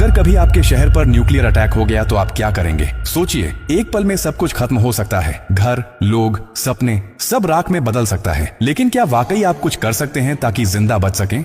अगर कभी आपके शहर पर न्यूक्लियर अटैक हो गया तो आप क्या करेंगे? सोचिए, एक पल में सब कुछ खत्म हो सकता है। घर, लोग, सपने, सब राख में बदल सकता है। लेकिन क्या वाकई आप कुछ कर सकते हैं ताकि जिंदा बच सकें?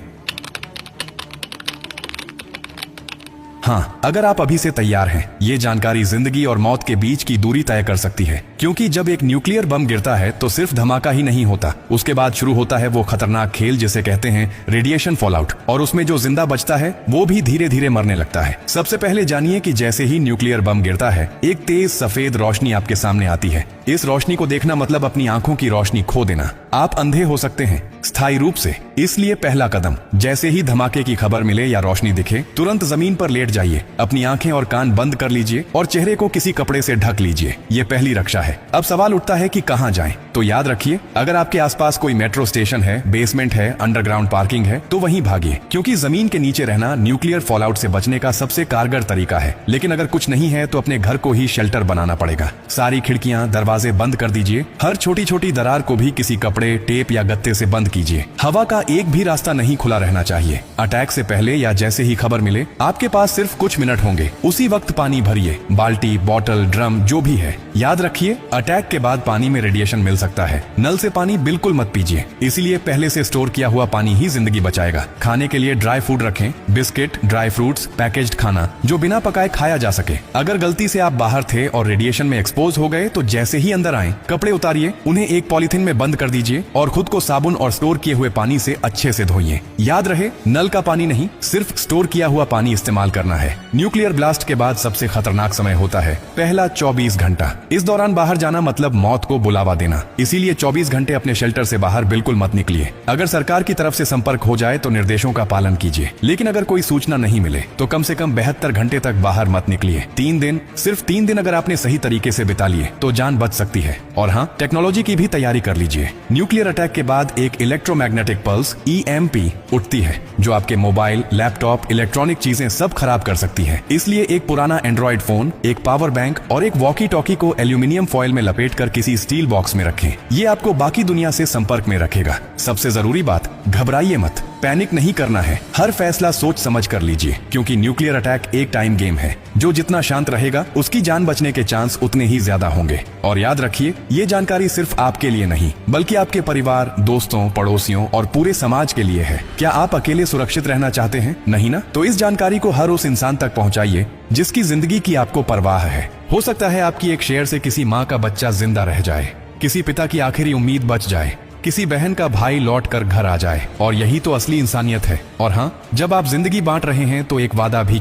हाँ, अगर आप अभी से तैयार हैं, ये जानकारी जिंदगी और मौत के बीच की दूरी तय कर सकती है। क्योंकि जब एक न्यूक्लियर बम गिरता है तो सिर्फ धमाका ही नहीं होता, उसके बाद शुरू होता है वो खतरनाक खेल जिसे कहते हैं रेडिएशन फॉलआउट। और उसमें जो जिंदा बचता है वो भी धीरे धीरे मरने लगता है। सबसे पहले जानिए कि जैसे ही न्यूक्लियर बम गिरता है, एक तेज सफेद रोशनी आपके सामने आती है। इस रोशनी को देखना मतलब अपनी आंखों की रोशनी खो देना। आप अंधे हो सकते हैं, स्थायी रूप से। इसलिए पहला कदम, जैसे ही धमाके की खबर मिले या रोशनी दिखे, तुरंत जमीन पर लेट जाइए, अपनी आंखें और कान बंद कर लीजिए और चेहरे को किसी कपड़े से ढक लीजिए। ये पहली रक्षा है। अब सवाल उठता है कि कहां जाएं? तो याद रखिए, अगर आपके आसपास कोई मेट्रो स्टेशन है, बेसमेंट है, अंडरग्राउंड पार्किंग है, तो वहीं भागिए, क्योंकि जमीन के नीचे रहना न्यूक्लियर फॉलआउट से बचने का सबसे कारगर तरीका है। लेकिन अगर कुछ नहीं है तो अपने घर को ही शेल्टर बनाना पड़ेगा। सारी खिड़कियां, दरवाजे बंद कर दीजिए। हर छोटी छोटी दरार को भी किसी कपड़े, टेप या गत्ते से बंद कीजिए। हवा का एक भी रास्ता नहीं खुला रहना चाहिए। अटैक से पहले या जैसे ही खबर मिले, आपके पास सिर्फ कुछ मिनट होंगे। उसी वक्त पानी भरिए, बाल्टी, बोतल, ड्रम, जो भी है। याद रखिए, अटैक के बाद पानी में रेडिएशन मिल सकता है। नल से पानी बिल्कुल मत पीजिए, इसीलिए पहले से स्टोर किया हुआ पानी ही जिंदगी बचाएगा। खाने के लिए ड्राई फूड रखें, बिस्किट, ड्राई फ्रूट्स, पैकेज्ड खाना जो बिना पकाए खाया जा सके। अगर गलती से आप बाहर थे और रेडिएशन में एक्सपोज हो गए तो जैसे ही अंदर आए, कपड़े उतारिए, उन्हें एक पॉलिथीन में बंद कर दीजिए और खुद को साबुन और स्टोर किए हुए पानी से अच्छे से धोइए। याद रहे, नल का पानी नहीं, सिर्फ स्टोर किया हुआ पानी इस्तेमाल करना है। न्यूक्लियर ब्लास्ट के बाद सबसे खतरनाक समय होता है पहला 24 घंटा। इस दौरान बाहर जाना मतलब मौत को बुलावा देना। इसीलिए 24 घंटे अपने शेल्टर से बाहर बिल्कुल मत निकलिए। अगर सरकार की तरफ से संपर्क हो जाए तो निर्देशों का पालन कीजिए, लेकिन अगर कोई सूचना नहीं मिले तो कम से कम 72 घंटे तक बाहर मत निकलिए। 3 दिन, सिर्फ 3 दिन अगर आपने सही तरीके से बिता लिए तो जान बच सकती है। और हाँ, टेक्नोलॉजी की भी तैयारी कर लीजिए। न्यूक्लियर अटैक के बाद एक इलेक्ट्रोमैग्नेटिक पल्स EMP उठती है, जो आपके मोबाइल, लैपटॉप, इलेक्ट्रॉनिक चीजें सब खराब कर सकती है। इसलिए एक पुराना एंड्रॉइड फोन, एक पावर बैंक और एक वॉकी टॉकी को एल्यूमिनियम फॉइल में लपेटकर किसी स्टील बॉक्स में रखें। ये आपको बाकी दुनिया से संपर्क में रखेगा। सबसे जरूरी बात, घबराइए मत, पैनिक नहीं करना है। हर फैसला सोच समझ कर लीजिए, क्योंकि न्यूक्लियर अटैक एक टाइम गेम है। जो जितना शांत रहेगा, उसकी जान बचने के चांस उतने ही ज्यादा होंगे। और याद रखिए, ये जानकारी सिर्फ आपके लिए नहीं, बल्कि आपके परिवार, दोस्तों, पड़ोसियों और पूरे समाज के लिए है। क्या आप अकेले सुरक्षित रहना चाहते हैं? नहीं ना? तो इस जानकारी को हर उस इंसान तक पहुंचाइए जिसकी जिंदगी की आपको परवाह है। हो सकता है आपकी एक शेयर से किसी माँ का बच्चा जिंदा रह जाए, किसी पिता की आखिरी उम्मीद बच जाए, किसी बहन का भाई लौट कर घर आ जाए। और यही तो असली इंसानियत है। और हाँ, जब आप जिंदगी बांट रहे हैं तो एक वादा भी